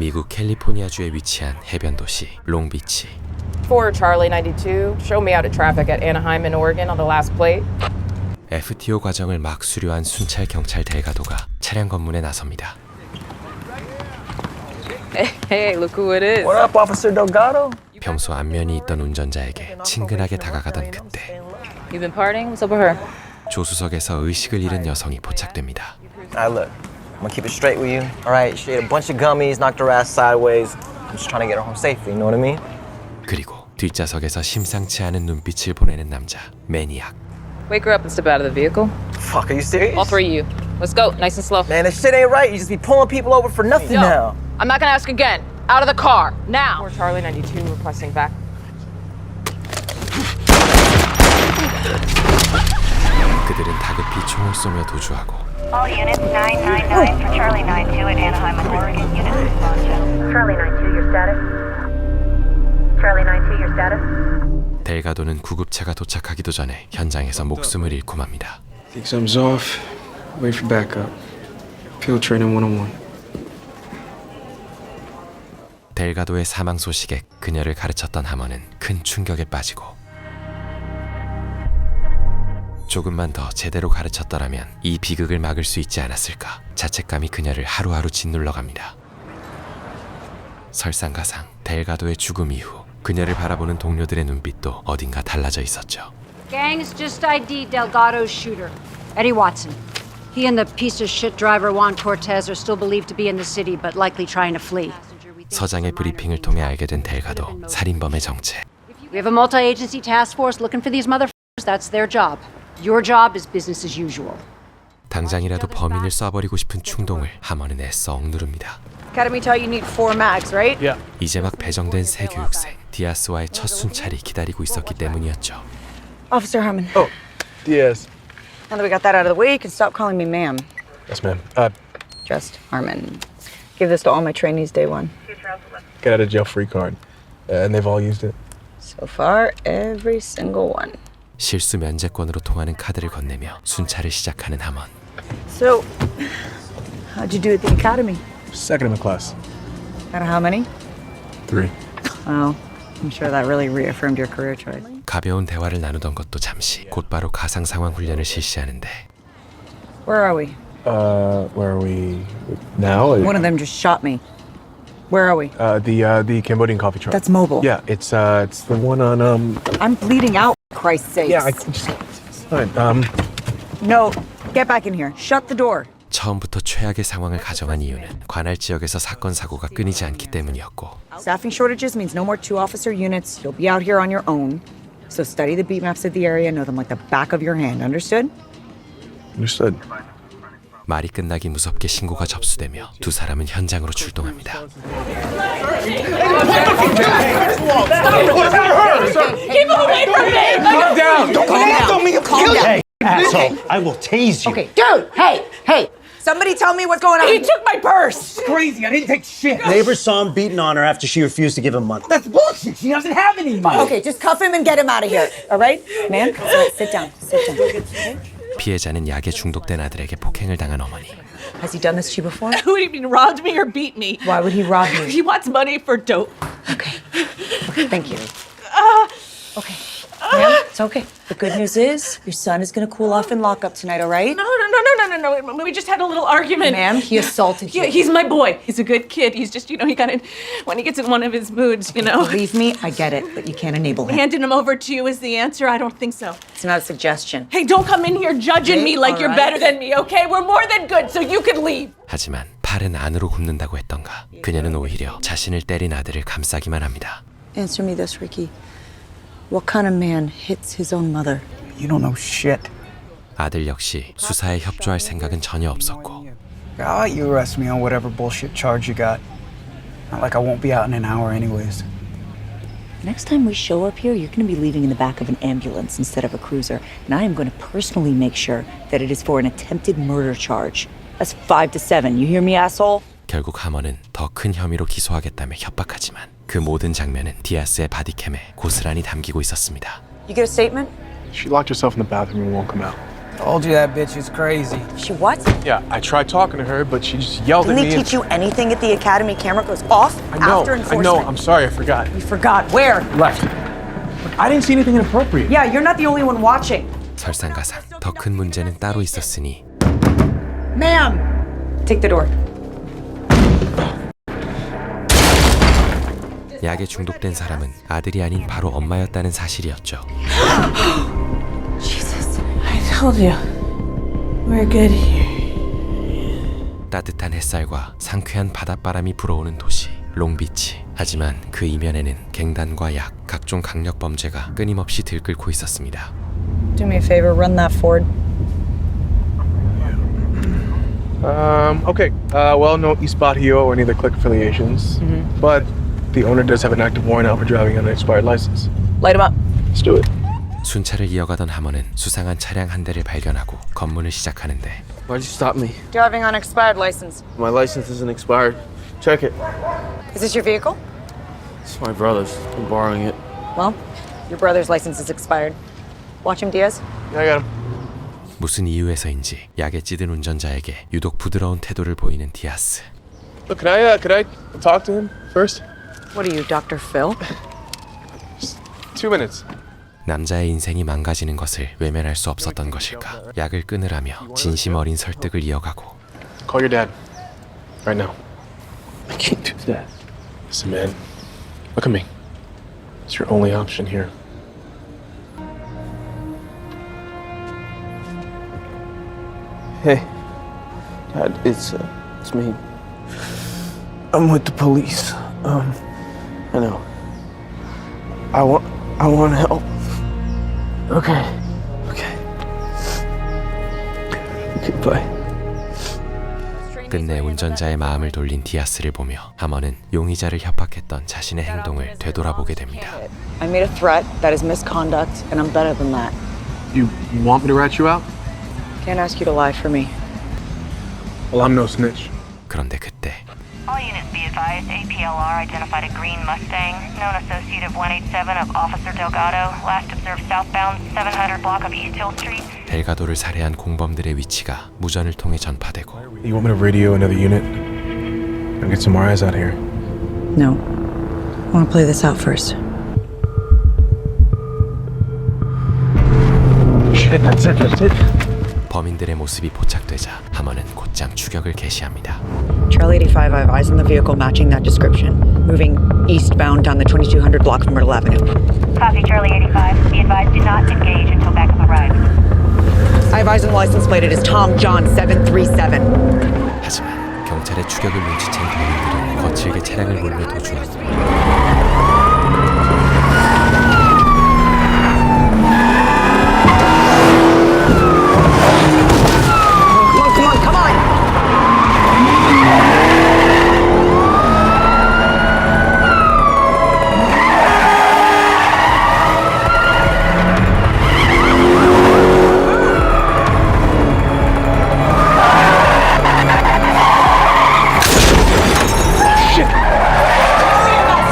미국 캘리포니아주에 위치한 해변 도시 롱비치. For Charlie 92, show me out of traffic at Anaheim in Oregon on the last plate. FTO 과정을 막 수료한 순찰 경찰 델가도가 차량 검문에 나섭니다. Hey, look who it is. What up, Officer Delgado? 평소 안면이 있던 운전자에게 친근하게 다가가던 그때 You been partying? What's up with her? 조수석에서 의식을 잃은 여성이 포착됩니다. Look, I'm gonna keep it straight with you. All right, she ate a bunch of gummies, knocked her ass sideways. I'm just trying to get her home safely, you know what I mean? 그리고 뒷좌석에서 심상치 않은 눈빛을 보내는 남자 매니악. Wake her up and step out of the vehicle. Fuck, are you serious? All three of you. Let's go, nice and slow. Man, this shit ain't right. You just be pulling people over for nothing now. I'm not gonna ask again. Out of the car, now. For Charlie 92, requesting back. 그들은 다급히 총을 쏘며 도주하고 All units 999 for Charlie 92 at Anaheim and Oregon. Units respond to. Charlie 92, your status? Charlie 92, your status? 델가도는 구급차가 도착하기도 전에 현장에서 목숨을 잃고 맙니다. Think something's off. Wait for backup. Field training 101. 델가도의 사망 소식에 그녀를 가르쳤던 하머는 큰 충격에 빠지고 조금만 더 제대로 가르쳤더라면 이 비극을 막을 수 있지 않았을까 자책감이 그녀를 하루하루 짓눌러갑니다. 설상가상 델가도의 죽음 이후 그녀를 바라보는 동료들의 눈빛도 어딘가 달라져 있었죠. Gangs just ID'd Delgado's shooter, Eddie Watson. He and the piece of shit driver Juan Cortez are still believed to be in the city, but likely trying to flee. 서장의 브리핑을 통해 알게 된 델가도 살인범의 정체. We have a multi-agency task force looking for these motherfuckers. That's their job. Your job is business as usual. 당장이라도 범인을 쏴버리고 싶은 충동을 하머는 애써 억누릅니다. Academy taught you need 4 mags, right? Yeah. 이제 막 배정된 새 교육생 디아스와의 첫 순찰이 기다리고 있었기 때문이었죠. Officer Harmon. Oh, Diaz. Now that we got that out of the way, you can stop calling me ma'am. Yes, ma'am. Just Harmon. Give this to all my trainees day one. Get out of jail free card. And they've all used it. So far, every single one. 실수 면제권으로 통하는 카드를 건네며 순찰을 시작하는 하먼. So, how'd you do at the academy? Second in the class. Out of how many? 3. Well, I'm sure that really reaffirmed your career choice. 가벼운 대화를 나누던 것도 잠시 곧바로 가상 상황 훈련을 실시하는데 Where are we? Where are we now? One of them just shot me. Where are we? The Cambodian coffee truck. That's mobile. Yeah, it's the one on I'm bleeding out, for Christ's sakes. Yeah, it's fine. No, get back in here. Shut the door. 처음부터 최악의 상황을 가정한 이유는 관할 지역에서 사건 사고가 끊이지 않기 때문이었고 Staffing shortages means no more 2-officer units. You'll be out here on your own. So study the beat maps of the area, know them like the back of your hand. Understood? Understood. 말이 끝나기 무섭게 신고가 접수되며 두 사람은 현장으로 출동합니다. Asshole, I will tase you. Okay, dude, hey. Somebody tell me what's going on. He took my purse! Crazy, I didn't take shit. Neighbors saw him beating on her after she refused to give him money. That's bullshit. She doesn't have any money. Okay, just cuff him and get him out of here. All right? Man, sit down. 피해자는 약에 중독된 아들에게 폭행을 당한 어머니. Has he done this to you before? Who do you mean, robbed me or beat me? Why would he rob you? He wants money for dope. Okay, thank you. Okay, ma'am, it's okay. The good news is your son is going to cool off in lockup tonight, all right? No. We just had a little argument. Ma'am, he assaulted you. Yeah, he's my boy. He's a good kid. He's just, he got in when he gets in one of his moods, Believe me, I get it, but you can't enable him. Handing him over to you is the answer? I don't think so. It's not a suggestion. Hey, don't come in here judging me like all you're right. better than me, okay? We're more than good, so you can leave. 하지만 팔은 안으로 굽는다고 했던가 그녀는 오히려 자신을 때린 아들을 감싸기만 합니다. Answer me this, Ricky. What kind of man hits his own mother? You don't know shit. 아들 역시 수사에 협조할 생각은 전혀 없었고 I'll let you arrest me on whatever bullshit charge you got. Not like I won't be out in an hour anyways. Next time we show up here, you're going to be leaving in the back of an ambulance instead of a cruiser. And I am going to personally make sure that it is for an attempted murder charge. That's 5 to 7. You hear me, asshole? 결국 하머는 더 큰 혐의로 기소하겠다며 협박하지만 그 모든 장면은 디아스의 바디캠에 고스란히 담기고 있었습니다. You get a statement? She locked herself in the bathroom and won't come out. Told you that bitch is crazy. She what? Yeah, I tried talking to her, but she just yelled Didn't at they me. teach you anything at the academy? Camera goes off after enforcement. I know. I'm sorry, I forgot. You forgot. Where? Left. I didn't see anything inappropriate. Yeah, you're not the only one watching. 설상가상 더 큰 문제는 따로 있었으니 Ma'am! Take the door. 약에 중독된 사람은 아들이 아닌 바로 엄마였다는 사실이었죠. Jesus. I told you. We're good here. 따뜻한 햇살과 상쾌한 바닷바람이 불어오는 도시 롱비치. 하지만 그 이면에는 갱단과 약, 각종 강력 범죄가 끊임없이 들끓고 있었습니다. Do me a favor, run that Ford. Okay. Well, no East Bajío or any other clique affiliations. But the owner does have an active warrant out for driving on an expired license. Light him up. Let's do it. 순찰을 이어가던 하머는 수상한 차량 한 대를 발견하고 검문을 시작하는데 Why'd you stop me? Driving on expired license. My license isn't expired. Check it. Is this your vehicle? It's my brother's. I'm borrowing it. Well, your brother's license is expired. Watch him, Diaz. Yeah, I got him. 무슨 이유에서인지 약에 찌든 운전자에게 유독 부드러운 태도를 보이는 디아스. Look, could I talk to him first? What are you, Dr. Phil? 2 minutes. 남자의 인생이 망가지는 것을 외면할 수 없었던 것일까. 약을 끊으라며 진심 어린 설득을 이어가고 Call your dad. Right now. I can't do that. Listen, man. Look at me. It's your only option here. Hey, Dad, it's me. I'm with the police. I know. I want help. Okay. Goodbye. 끝내 운전자의 마음을 돌린 디아스를 보며 하머는 용의자를 협박했던 자신의 행동을 되돌아보게 됩니다. I made a threat. That is misconduct, and I'm better than that. You want me to rat you out? Can't ask you to lie for me. Well, I'm no snitch. 그런데 그때 All units be advised, APLR identified a green Mustang, known associate of 187 of Officer Delgado, last observed southbound 700 block of East Hill Street. 델가도를 살해한 공범들의 위치가 무전을 통해 전파되고 You want me to radio another unit? And get some more eyes out here. No. I want to play this out first. Shit, that's it. 범인들의 모습이 포착되자 하머는 곧장 추격을 개시합니다. Charlie 85, I have eyes on the vehicle matching that description. Moving eastbound down the 2200 block from Myrtle Avenue. Copy, Charlie 85. Be advised, do not engage until backup arrives. I have eyes on the license plate. It is Tom John 737. 하지만 경찰의 추격을 눈치챈 범인들은 거칠게 차량을 몰며 도주하고 Come on!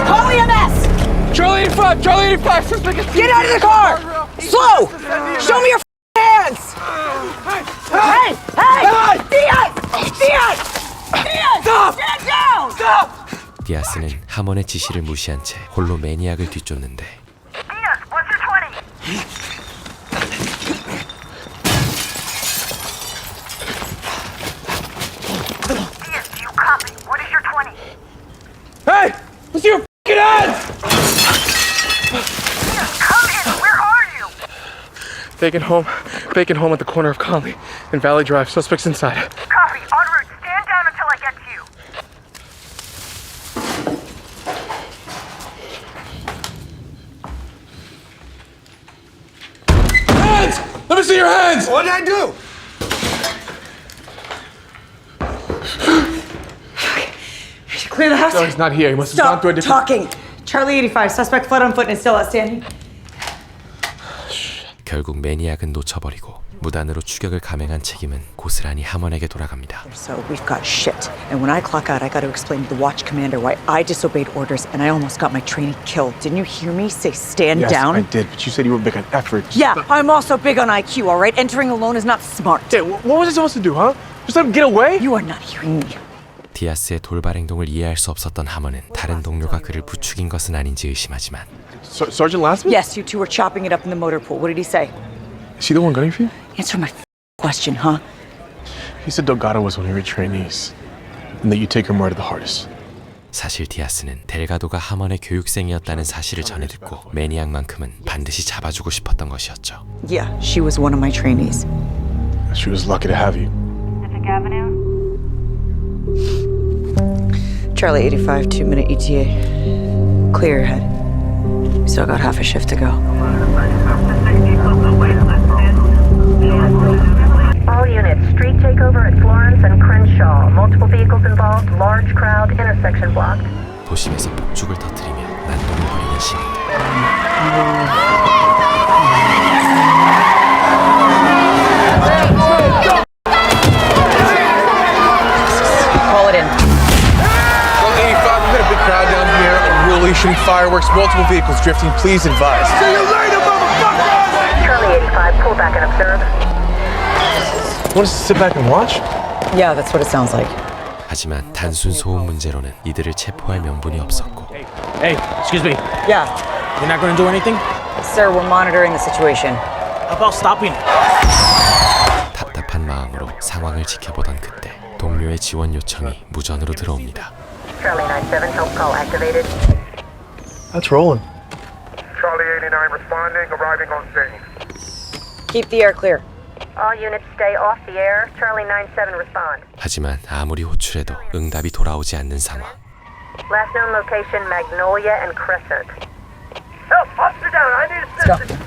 Call EMS! Charlie 85! Charlie 85! Get out of the car! Slow! Show me your hands! Hey! Diaz! Stop! Stand down! Stop! 디아스는 하먼의 지시를 무시한 채 홀로 매니악을 뒤쫓는데 Diaz, what's your 20? Diaz, do you copy? What is your 20? Hey! Let's see your f***ing hands! Diaz, come in! Where are you? Vacant home at the corner of Conley and Valley Drive. Suspects inside. Copy, en route. Stand down until I get to you. Hands! Let me see your hands! What did I do? Clear the house. No, he's not here. He must have gone Stop through a different... talking. Charlie 85, suspect fled on foot and is still outstanding. 결국 매니악은 놓쳐버리고 무단으로 추격을 감행한 책임은 고스란히 하먼에게 돌아갑니다. So we've got shit. And when I clock out, I got to explain to the watch commander why I disobeyed orders and I almost got my trainee killed. Didn't you hear me say stand Yes, down? I did, but you said you were big on effort. Yeah, I'm also big on IQ, all right? Entering alone is not smart. Yeah, what was I supposed to do, huh? Just let him get away? You are not hearing me. 디아스의 돌발 행동을 이해할 수 없었던 하먼은 다른 동료가 그를 부추긴 것은 아닌지 의심하지만 Sergeant Lastman? Yes, you two were chopping it up in the motor pool. What did he say? Is he the one gunning for you? Answer my question, huh? He said Delgado was one of your trainees, and that you take her murder the hardest. 사실 디아스는 델가도가 하먼의 교육생이었다는 사실을 전해 듣고 매니악만큼은 반드시 잡아주고 싶었던 것이었죠. Yeah, she was one of my trainees. She was lucky to have you. Pacific Avenue. Charlie 85, 2-minute ETA. Clear your head. We still got half a shift to go. All units, street takeover at Florence and Crenshaw. Multiple vehicles involved, large crowd, intersection blocked. 도심에서 폭죽을 터뜨리며 난동을 벌이는 시민들. Call it in. Well, 85, we've got a big crowd down here. Unruly, shooting fireworks, multiple vehicles drifting. Please advise. See you later, motherfucker! Charlie 85, pull back and observe. Want us to sit back and watch? Yeah, that's what it sounds like. 하지만 단순 소음 문제로는 이들을 체포할 명분이 없었고 Hey, excuse me. Yeah. You're not going to do anything? Sir, we're monitoring the situation. How about stopping it? 답답한 마음으로 상황을 지켜보던 그때 동료의 지원 요청이 무전으로 들어옵니다. Charlie 97, help call activated. That's rolling. Charlie 89 responding, arriving on scene. Keep the air clear. All units stay off the air. Charlie 97 respond. 하지만 아무리 호출해도 응답이 돌아오지 않는 상황. Last known location, Magnolia and Crescent. Help, officer down, I need assistance.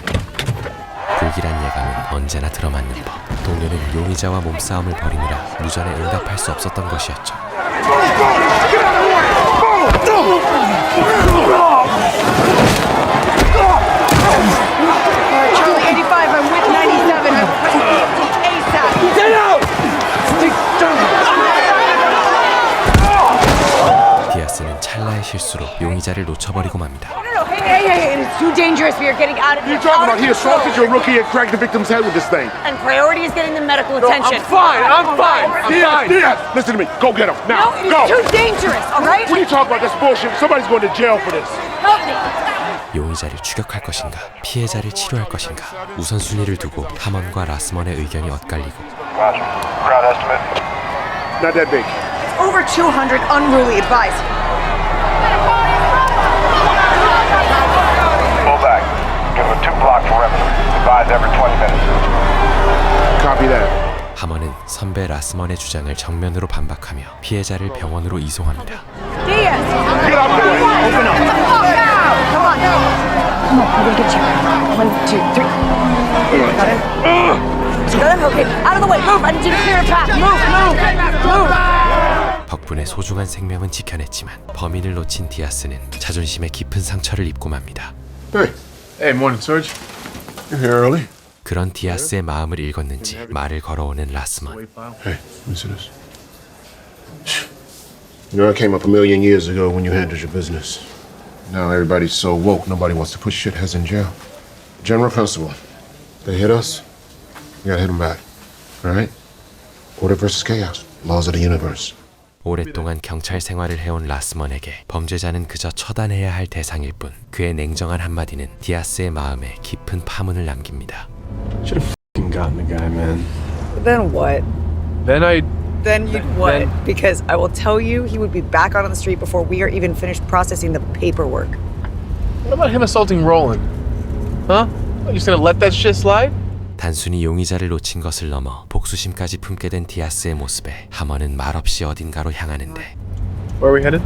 불길한 예감은 언제나 들어맞는 법. 동료는 용의자와 몸싸움을 벌이느라 무전에 응답할 수 없었던 것이었죠. Charlie 85, I'm with 97. ASAP. Get out! 디아스는 찰나의 실수로 용의자를 놓쳐버리고 맙니다. Hey, it's too dangerous. We are getting out of What are here. you talking about? He assaulted your rookie and cracked the victim's head with this thing. And priority is getting the medical attention. I'm fine. I'm fine. Diaz, listen to me. Go get him. Now, No, it is go. too dangerous, all right? What are you talking about? That's bullshit. Somebody's going to jail for this. Help me. 용의자를 추격할 것인가, 피해자를 치료할 것인가. 우선순위를 두고 하먼과 라스먼의 의견이 엇갈리고 Crowd estimate. Not that big. Over 200 unruly advised. Pull back. Give him a 2-block perimeter. Advise every 20 minutes. Copy that. 하먼은 선배 라스먼의 주장을 정면으로 반박하며 피해자를 병원으로 이송합니다. Diaz! Get out the way. Open up. Come on. Come on, I'm gonna get you. 1, 2, 3. Got him? Got him? Okay, out of the way. Move. I need you to clear a path. Move. 덕분에 소중한 생명은 지켜냈지만 범인을 놓친 디아스는 자존심에 깊은 상처를 입고 맙니다. Hey. Hey, morning, Sarge. You're here early. 그런 디아스의 마음을 읽었는지 말을 걸어오는 라스먼. Hey, listen to this. You know, I came up a million years ago when you handled your business. Now everybody's so woke, nobody wants to put shitheads in jail. General principle. They hit us, we gotta hit them back. All right? Order versus chaos. Laws of the universe. 오랫동안 경찰 생활을 해온 라스먼에게 범죄자는 그저 처단해야 할 대상일 뿐 그의 냉정한 한마디는 디아스의 마음에 깊은 파문을 남깁니다. Should have f***ing gotten the guy, man. Then what? Then Then you'd what? Because I will tell you, he would be back out on the street before we are even finished processing the paperwork. What about him assaulting Roland? Huh? You just gonna let that shit slide? 단순히 용의자를 놓친 것을 넘어 복수심까지 품게 된 디아스의 모습에 하먼은 말없이 어딘가로 향하는데 Where are we headed?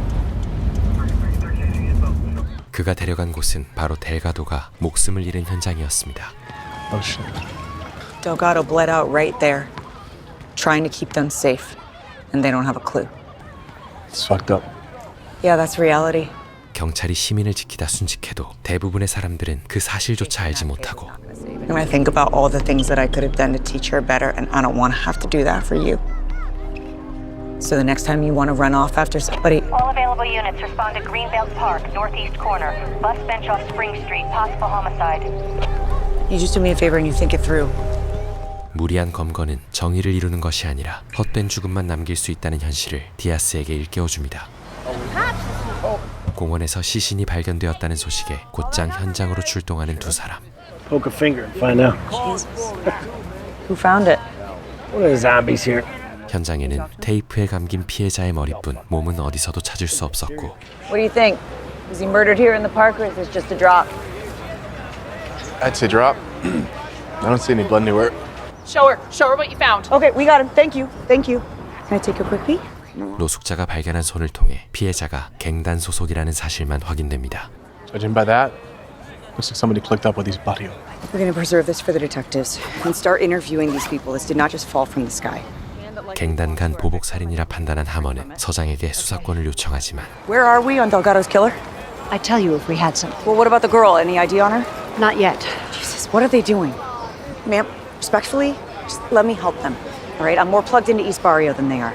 그가 데려간 곳은 바로 델가도가 목숨을 잃은 현장이었습니다. Oh shit. Delgado bled out right there, trying to keep them safe, and they don't have a clue. It's fucked up. Yeah, that's reality. 경찰이 시민을 지키다 순직해도 대부분의 사람들은 그 사실조차 알지 못하고 And I think about all the things that I could have done to teach her better, and I don't want to have to do that for you. So the next time you want to run off after somebody... All available units respond to Greenbelt Park, northeast corner. Bus bench off Spring Street, possible homicide. You just do me a favor and you think it through. 무리한 검거는 정의를 이루는 것이 아니라 헛된 죽음만 남길 수 있다는 현실을 디아스에게 일깨워줍니다. 공원에서 시신이 발견되었다는 소식에 곧장 현장으로 출동하는 두 사람. Poke a finger and find out. Who found it? One of the zombies here. 현장에는 테이프에 감긴 피해자의 머리뿐 몸은 어디서도 찾을 수 없었고 What do you think? Was he murdered here in the park, or is this just a drop? I'd say drop. I don't see any blood anywhere. Show her what you found. Okay, we got him. Thank you. Thank you. Can I take a quick peek? 노숙자가 발견한 손을 통해 피해자가 갱단 소속이라는 사실만 확인됩니다. Judging by that, looks like somebody clicked up with these barrio. We're going to preserve this for the detectives and start interviewing these people. This did not just fall from the sky. 갱단 간 보복 살인이라 판단한 하먼은 서장에게 수사권을 요청하지만 Where are we on Delgado's killer? I'd tell you if we had some. Well, what about the girl? Any ID on her? Not yet. Jesus, what are they doing? Ma'am, respectfully, just let me help them. All right, I'm more plugged into East Barrio than they are.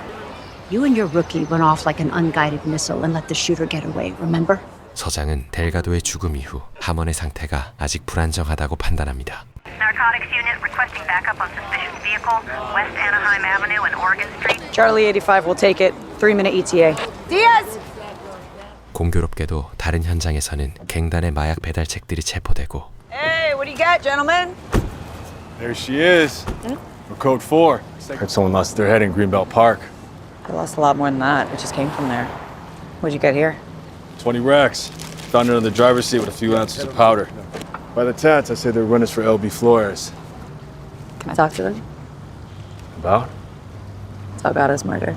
You and your rookie went off like an unguided missile and let the shooter get away, remember? 서장은 델가도의 죽음 이후 하먼의 상태가 아직 불안정하다고 판단합니다. Narcotics unit requesting backup on suspicious vehicle, West Anaheim Avenue and Oregon Street. Charlie 85 will take it. 3-minute ETA. Diaz! 공교롭게도 다른 현장에서는 갱단의 마약 배달책들이 체포되고 Hey, what do you got, gentlemen? There she is. We're code 4. Heard someone lost their head in Greenbelt Park. I lost a lot more than that. It just came from there. What'd you get here? 20 racks. Found it in the driver's seat with a few ounces of powder. By the tats, I say they're runners for LB Flores. Can I talk to them? About? Delgado's murder.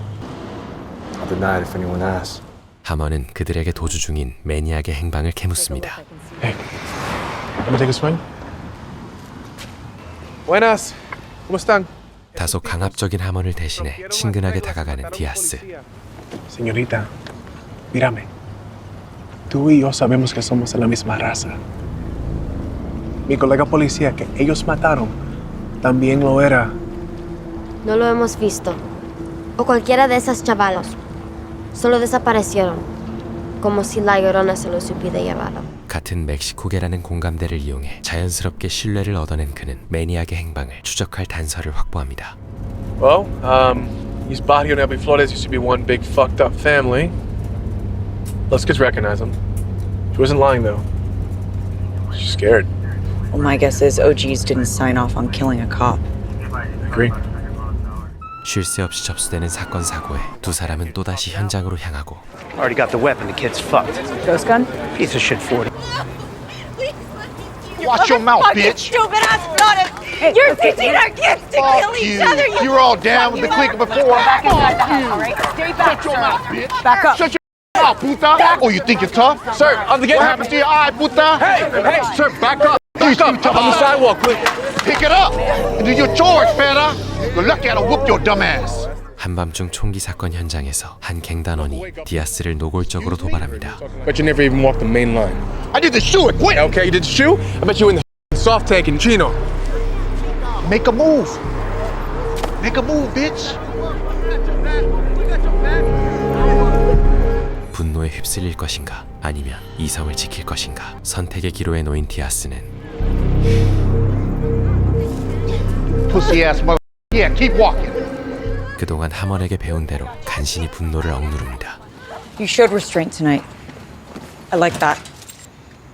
I'll deny it if anyone asks. 하먼은 그들에게 도주 중인 매니악의 행방을 캐묻습니다. Hey, wanna take a swing? Buenas. ¿Cómo están? 다소 강압적인 하먼을 대신해 친근하게 다가가는 디아스. Señorita, mírame. Tú y yo sabemos que somos de la misma raza. Mi colega policía que ellos mataron también lo era. No lo hemos visto. O cualquiera de esas chavalos. Solo desaparecieron. Como si la Llorona se los hubiera llevado. 같은 멕시코계라는 공감대를 이용해 자연스럽게 신뢰를 얻어낸 그는 매니악의 행방을 추적할 단서를 확보합니다. Well, East Barrio and LB Flores used to be one big fucked up family. Let's just recognize them. She wasn't lying though. She's scared. Well, my guess is OGs didn't sign off on killing a cop. Agree. 쉴 새 없이 접수되는 사건 사고에 두 사람은 또다시 현장으로 향하고 Already got the weapon. The kid's fucked. Ghost gun? Piece of shit 40. Watch your mouth, bitch. Stupid ass got it. You're teaching our kids to kill each other. You were all down with the clique before. Back inside the house, all right? Stay back, Shut your mouth, bitch. Back up. Shut your mouth, puta. Oh, you think you're tough? Sir, on the gate. What happened to your eye, puta? Hey, Sir, back up. back up. On the sidewalk, please. Pick it up and do your chores, fella. You're lucky I don't whoop your dumb ass. 한밤중 총기 사건 현장에서 한 갱단원이 디아스를 노골적으로 도발합니다. Bet you never even walked the main line. I did the shoe. Quit. Okay, you did the shoe? I bet you in the soft tank in Chino. Make a move. Make a move, bitch. 분노에 휩쓸릴 것인가 아니면 이성을 지킬 것인가 선택의 기로에 놓인 디아스는 Pussy ass mother. Yeah, keep walking. 그동안 하먼에게 배운 대로 간신히 분노를 억누릅니다. You showed restraint tonight. I like that.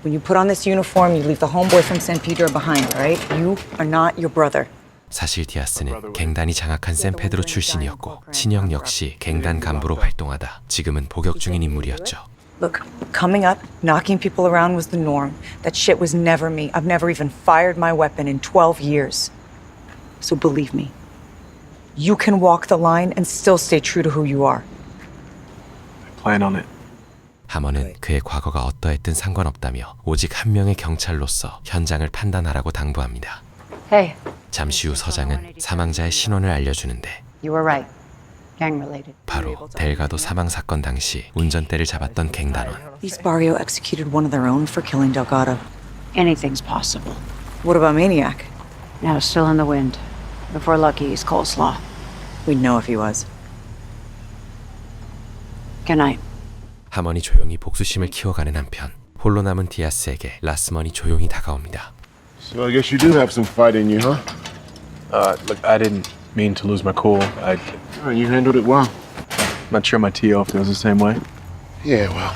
When you put on this uniform, you leave the homeboy from San Pedro behind, right? You are not your brother. 사실 디아스는 갱단이 장악한 샌페드로 출신이었고 친형 역시 갱단 간부로 활동하다 지금은 복역 중인 인물이었죠. Look, coming up, knocking people around was the norm. That shit was never me. I've never even fired my weapon in 12 years. So believe me, you can walk the line and still stay true to who you are. I plan on it. 하먼은 그의 과거가 어떠했든 상관없다며 오직 한 명의 경찰로서 현장을 판단하라고 당부합니다. Hey, 잠시 후 서장은 사망자의 신원을 알려주는데 you were right. Gang related. 바로 델가도 사망 사건 당시 운전대를 잡았던 갱단원. East Barrio executed one of their own for killing Delgado. Anything's possible. What about Maniac? No, still in the wind. Before Lucky, he's coleslaw. We'd know if he was. Good night. 하먼이 조용히 복수심을 키워가는 한편 홀로 남은 디아스에게 라스먼이 조용히 다가옵니다. So I guess you do have some fight in you, huh? Look, I didn't mean to lose my cool. You handled it well. I'm not sure my TO feels the same way. Yeah, well,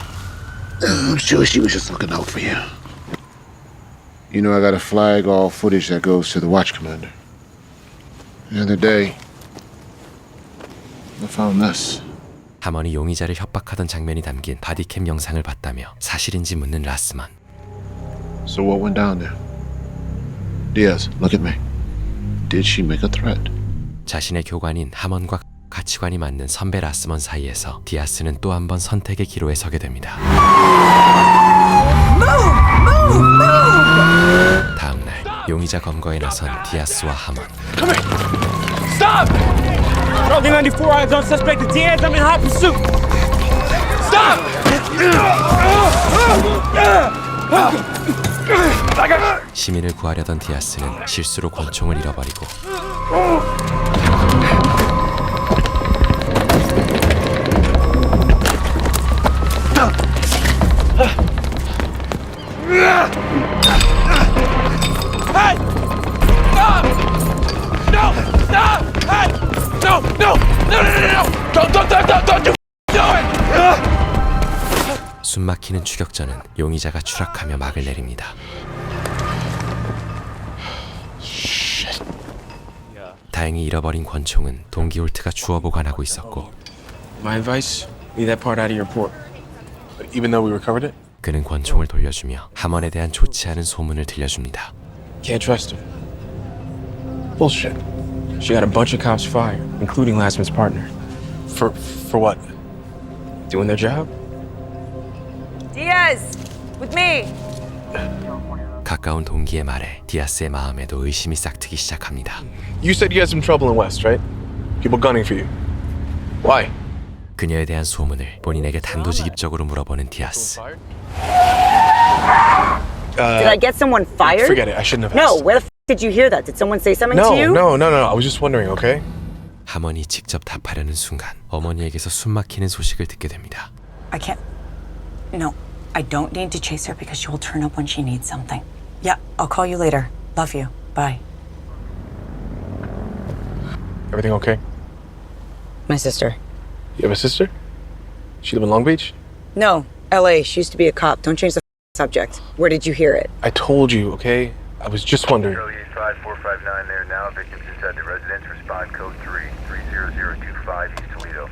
I'm sure she was just looking out for you. You know, I got to flag all footage that goes to the watch commander. The other day, I found this. 하먼이 용의자를 협박하던 장면이 담긴 바디캠 영상을 봤다며 사실인지 묻는 라스먼. So what went down there? Diaz, look at me. Did she make a threat? 자신의 교관인 하먼과 가치관이 맞는 선배 라스먼 사이에서 디아스는 또 한 번 선택의 기로에 서게 됩니다. 다음 날 용의자 검거에 나선 디아스와 하먼. Stop! Charlie 94 eyes on suspect Diaz. I'm in hot pursuit. Stop! 시민을 구하려던 디아스는 실수로 권총을 잃어버리고 Hey! Stop! No! Stop! Hey! No! No! No! No! Don't you do it! 숨막히는 추격전은 용의자가 추락하며 막을 내립니다. 다행히 잃어버린 권총은 동기 홀트가 주워 보관하고 있었고 My advice: leave that part out of your report. But even though we recovered it, 그는 권총을 돌려주며 하먼에 대한 좋지 않은 소문을 들려줍니다. Can't trust her. bullshit. She got a bunch of cops fired, including Lastman's partner. For what? Doing their job? Diaz! With me! 가까운 동기의 말에 디아스의 마음에도 의심이 싹트기 시작합니다. You said you had some trouble in West, right? People gunning for you. Why? 그녀에 대한 소문을 본인에게 단도직입적으로 물어보는 디아스. Did I get someone fired? Forget it. I shouldn't have No, asked. where the f did you hear that? Did someone say something No, to you? no. I was just wondering, okay? 하먼이 직접 답하려는 순간 어머니에게서 숨막히는 소식을 듣게 됩니다. I can't. No, I don't need to chase her because she will turn up when she needs something. Yeah, I'll call you later. Love you. Bye. Everything okay? My sister. You have a sister? She live in Long Beach? No, LA. She used to be a cop. Don't change the subject. Where did you hear it? I told you, okay? I was just wondering. Charlie 85459 there now. Victims inside the residence. Respond code 3-30025 East Toledo.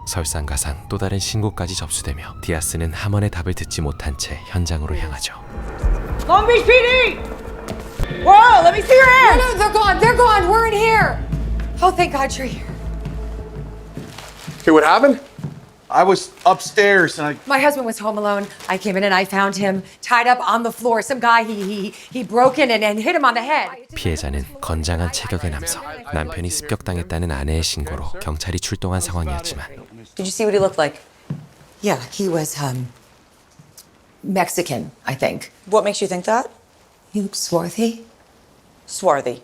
설상가상 또 다른 신고까지 접수되며 디아스는 하먼의 답을 듣지 못한 채 현장으로 향하죠. Long Beach PD! Whoa, let me see your hands! No, they're gone. They're gone. We're in here. Oh, thank God you're here. Okay, what happened? I was upstairs and My husband was home alone. I came in and I found him tied up on the floor. Some guy, he broke in and hit him on the head. 피해자는 건장한 체격의 남성. 남편이 습격당했다는 아내의 신고로 경찰이 출동한 상황이었지만 Did you see what he looked like? Yeah, he was Mexican, I think. What makes you think that? He looked swarthy. Swarthy.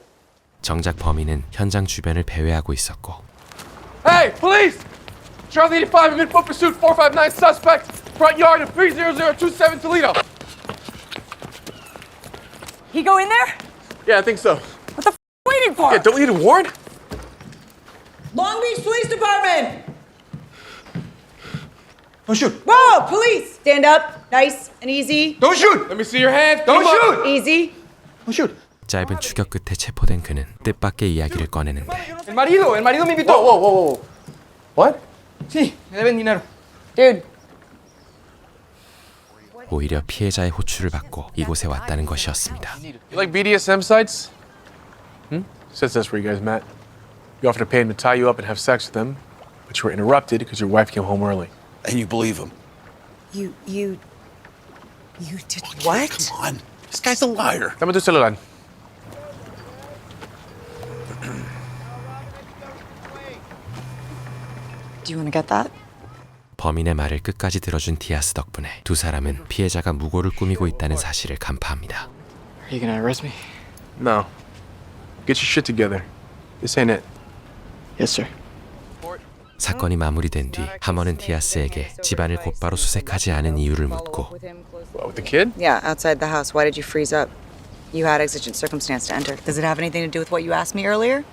정작 범인은 현장 주변을 배회하고 있었고 Hey, police! Charlie 85 in mid-foot pursuit, 459 suspect, front yard of 30027 Toledo. He go in there? Yeah, I think so. What the f waiting for? Yeah, don't we need a warrant? Long Beach Police Department! Don't shoot. Whoa, police! Stand up, nice and easy. Don't shoot! Let me see your hands. Don't shoot! Easy. Don't shoot. 짧은 추격 끝에 체포된 그는 뜻밖의 이야기를 꺼내는데 El marido me invitó. Whoa. What? Sí, me deben dinero. Dude. 오히려 피해자의 호출을 받고 이곳에 왔다는 것이었습니다. You like BDSM sites? Says that's where you guys met. You offered to pay him to tie you up and have sex with them, but you were interrupted because your wife came home early. And you believe him? You did what? Come on. This guy's a liar. Dame tu celular. Do you want to get that? 범인의 말을 끝까지 들어준 디아스 덕분에 두 사람은 피해자가 무고를 꾸미고 있다는 사실을 간파합니다. Are you gonna arrest me? No. Get your shit together. This ain't it. Yes, sir. 사건이 마무리된 뒤 하먼은 디아스에게 집안을 곧바로 수색하지 않은 이유를 묻고 What, with the kid? Yeah, outside the house. Why did you freeze up? You had exigent circumstance to enter. Does it have anything to do with what you asked me earlier?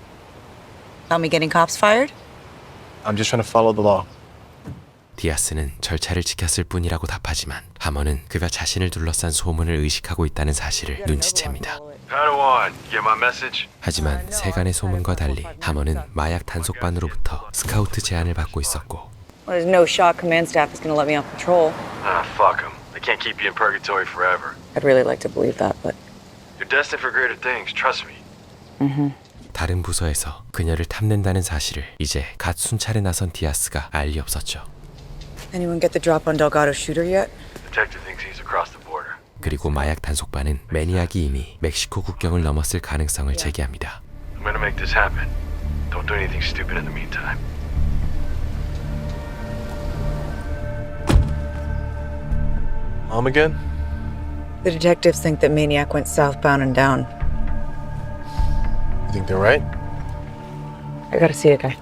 About me getting cops fired? I'm just trying to follow the law. 디아스는 절차를 지켰을 뿐이라고 답하지만 하먼은 그가 자신을 둘러싼 소문을 의식하고 있다는 사실을 눈치챕니다. Padawan, get my message? 하지만 세간의 소문과 달리 하먼은 마약 단속반으로부터 스카우트 제안을 받고 있었고 Well, there's no shot command staff is going to let me off patrol. Ah, fuck them. They can't keep you in purgatory forever. I'd really like to believe that, but... You're destined for greater things, trust me. 다른 부서에서 그녀를 탐낸다는 사실을 이제 갓 순찰에 나선 디아스가 알 리 없었죠. Anyone get the drop on Delgado shooter yet? Detective thinks he's across the border. 그리고 마약 단속반은 매니악이 이미 멕시코 국경을 넘었을 가능성을 제기합니다. I'm gonna make this happen. Don't do anything stupid in the meantime. Mom again? The detectives think that Maniac went southbound and down. You think they're right? I gotta see the guy.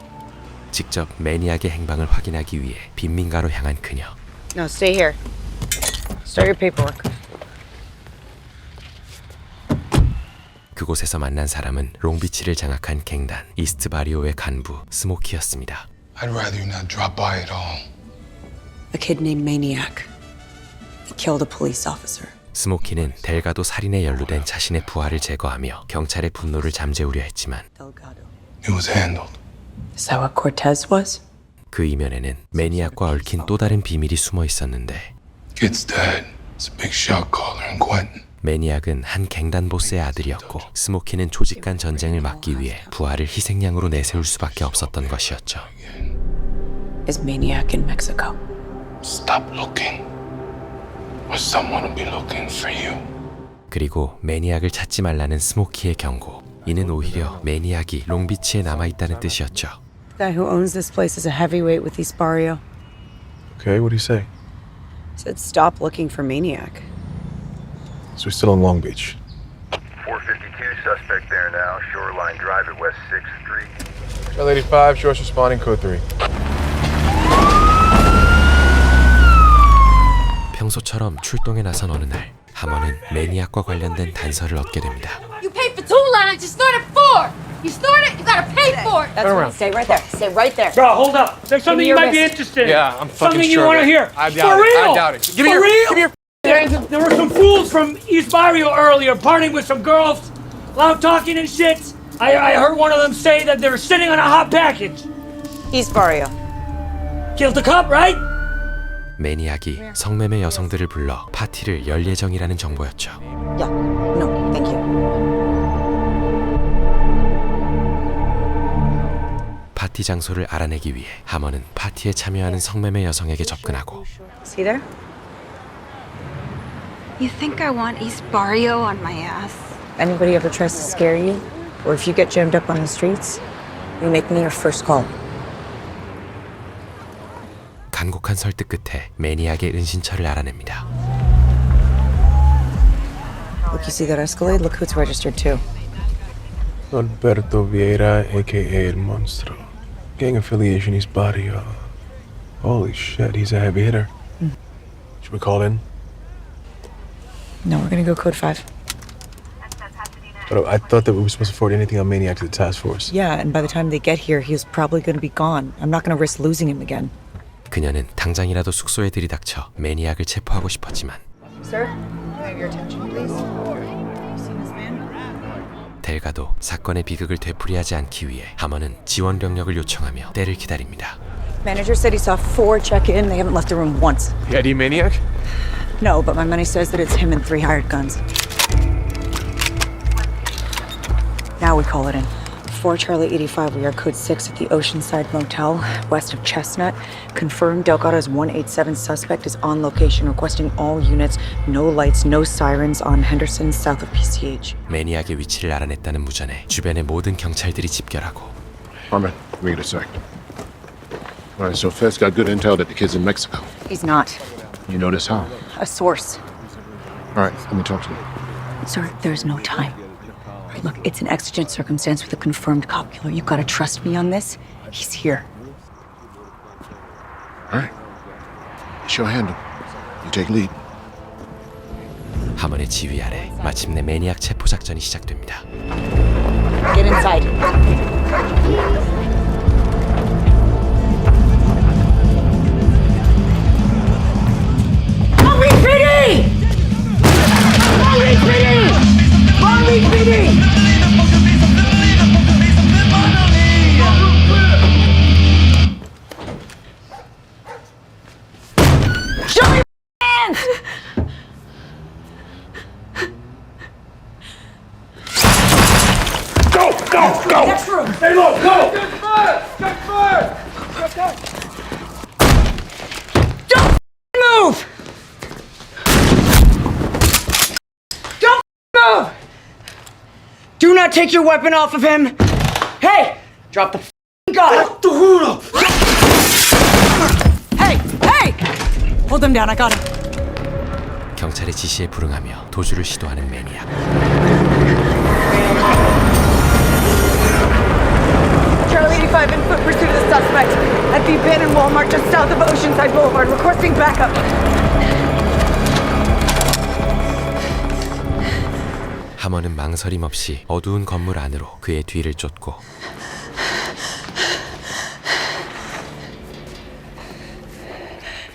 직접 매니악의 행방을 확인하기 위해 빈민가로 향한 그녀. No, stay here. Start your paperwork. 그곳에서 만난 사람은 롱비치를 장악한 갱단 이스트 바리오의 간부 스모키였습니다. I'd rather you not drop by at all. A kid named Maniac. He killed a police officer. 스모키는 델가도 살인에 연루된 자신의 부하를 제거하며 경찰의 분노를 잠재우려 했지만 It was handled. Is that what Cortez was? 그 이면에는 매니악과 얽힌 또 다른 비밀이 숨어 있었는데 Kid's dead. It's a big shot caller in Quentin. 매니악은 한 갱단 보스의 아들이었고 스모키는 조직 간 전쟁을 막기 위해 부하를 희생양으로 내세울 수밖에 없었던 것이었죠. Is Maniac in Mexico? Stop looking. Or someone will be looking for you. 그리고 매니악을 찾지 말라는 스모키의 경고. 이는 오히려 매니악이 롱비치에 남아있다는 뜻이었죠. The guy who owns this place is a heavyweight with East Barrio. Okay, what do you say? Said stop looking for Maniac. So we're still in Long Beach. 452, suspect there now. Shoreline Drive at West 6th Street. Shell 85, shorts responding, code 3. 평소처럼 출동에 나선 어느 날 하먼은 매니악과 관련된 단서를 얻게 됩니다. You paid for 2 lines, you started 4! You started, you gotta pay for it! That's right. Stay right there. Stay right there. Bro, hold up. There's something you might be interested in. Yeah, I'm fucking something sure you want to of it. hear. I doubt For it. real? I doubt it. Give me For your, real? give me your There were some fools from East Barrio earlier partying with some girls, loud talking and shit. I heard one of them say that they were sitting on a hot package. East Barrio. Killed the cop, right? 매니악이 성매매 여성들을 불러 파티를 열 예정이라는 정보였죠. Yeah. No, thank you. 파티 장소를 알아내기 위해 하먼은 파티에 참여하는 성매매 여성에게 접근하고 See there? You think I want East Barrio on my ass? Anybody ever tries to scare you, or if you get jammed up on the streets, you make me your first call. 간곡한 설득 끝에 매니악의 은신처를 알아냅니다. Look, you see that Escalade? Look who's registered too. Alberto Vieira, aka El Monstro. Gang affiliation, East Barrio. Holy shit, he's a heavy hitter. Should we call in? No, we're gonna go code 5. But I thought that we were supposed to forward anything on Maniac to the task force. Yeah, and by the time they get here, he's probably gonna be gone. I'm not gonna risk losing him again. 그녀는 당장이라도 숙소에 들이닥쳐 매니악을 체포하고 싶었지만 Sir, can I have your attention, please? You seen this man? 델가도 사건의 비극을 되풀이하지 않기 위해 하먼은 지원 병력을 요청하며 때를 기다립니다. Manager said he saw 4 check in. They haven't left the room once. The ID Maniac? No, but my money says that it's him and 3 hired guns. Now we call it in. 4 Charlie 85, we are code 6 at the Oceanside Motel, west of Chestnut. Confirmed Delgado's 187 suspect is on location, requesting all units, no lights, no sirens on Henderson, south of PCH. 매니악의 위치를 알아냈다는 무전에 주변의 모든 경찰들이 집결하고 Armin, give me a sec. All right, so Fed's got good intel that the kid's in Mexico. He's not. You notice how? A source. All right, let me talk to him. Sir, there's no time. Look, it's an exigent circumstance with a confirmed cop killer. You gotta trust me on this. He's here. All right. It's your handle. You take lead. 하먼의 지휘 아래 마침내 매니악 체포 작전이 시작됩니다. Get inside. Long Beach PD! Long Beach PD! Long Beach PD! Show me your hands! Go! Go! Go! Next room! Stay low! Go! Get fired! Get fired! Don't move! Don't move! Do not take your weapon off of him! Hey! Drop the gun! Get the hood up! Hey! Hey! Hold him down, I got him. 경찰의 지시에 불응하며 도주를 시도하는 매니악. Charlie 85 in foot pursuit of the suspect at the abandoned Walmart just south of Oceanside Boulevard, requesting backup. 하먼은 망설임 없이 어두운 건물 안으로 그의 뒤를 쫓고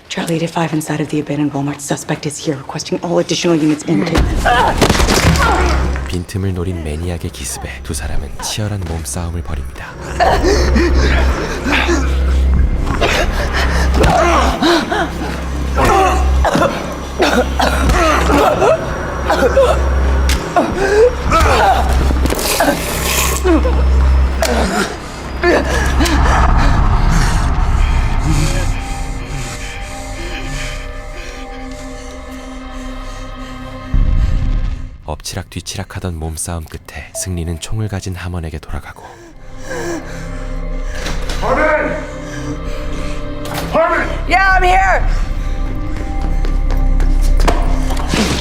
Charlie 85 inside of the abandoned Walmart. Suspect is here, requesting all additional units in. 빈틈을 노린 매니악의 기습에 두 사람은 치열한 몸싸움을 벌입니다. 엎치락 뒤치락하던 몸싸움 끝에 승리는 총을 가진 하먼에게 돌아가고 Harmon! Harmon! Yeah, I'm here!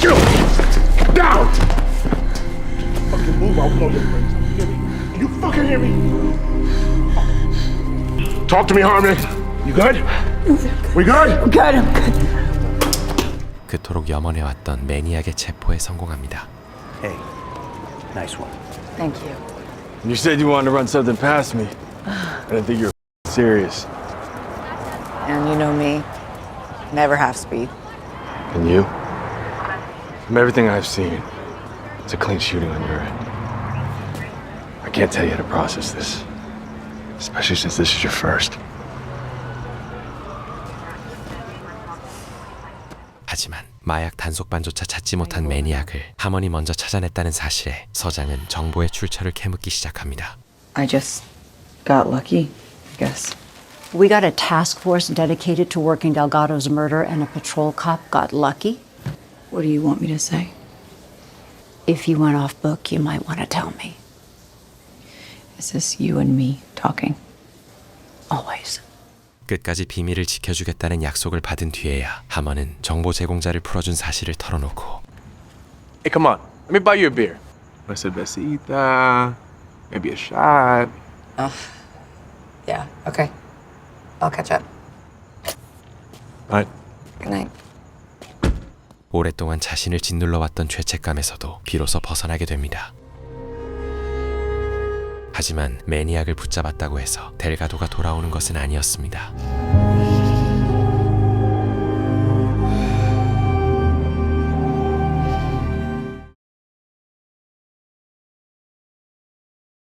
Get down! Fucking move, I'll blow your brains out. You hear me? You fucking hear me? Talk to me, Harmon. You good? We good? I'm good, I'm good. 그토록 염원해왔던 매니악의 체포에 성공합니다. Hey, nice one. Thank you. You said you wanted to run something past me. I didn't think you were serious. And you know me. Never half speed. And you? From everything I've seen, it's a clean shooting on your end. I can't tell you how to process this, especially since this is your first. 하지만 마약 단속반조차 찾지 못한 매니악을 하먼이 먼저 찾아냈다는 사실에 서장은 정보의 출처를 캐묻기 시작합니다. I just got lucky, I guess. We got a task force dedicated to working Delgado's murder, and a patrol cop got lucky. What do you want me to say? If you went off book, you might want to tell me. Is this you and me talking? Always. 끝까지 비밀을 지켜주겠다는 약속을 받은 뒤에야 하먼은 정보 제공자를 풀어준 사실을 털어놓고 Hey, come on. Let me buy you a beer. Una cervecita, maybe a shot. Yeah, okay. I'll catch up. Bye. Good night. 오랫동안 자신을 짓눌러왔던 죄책감에서도 비로소 벗어나게 됩니다. 하지만 매니악을 붙잡았다고 해서 델가도가 돌아오는 것은 아니었습니다.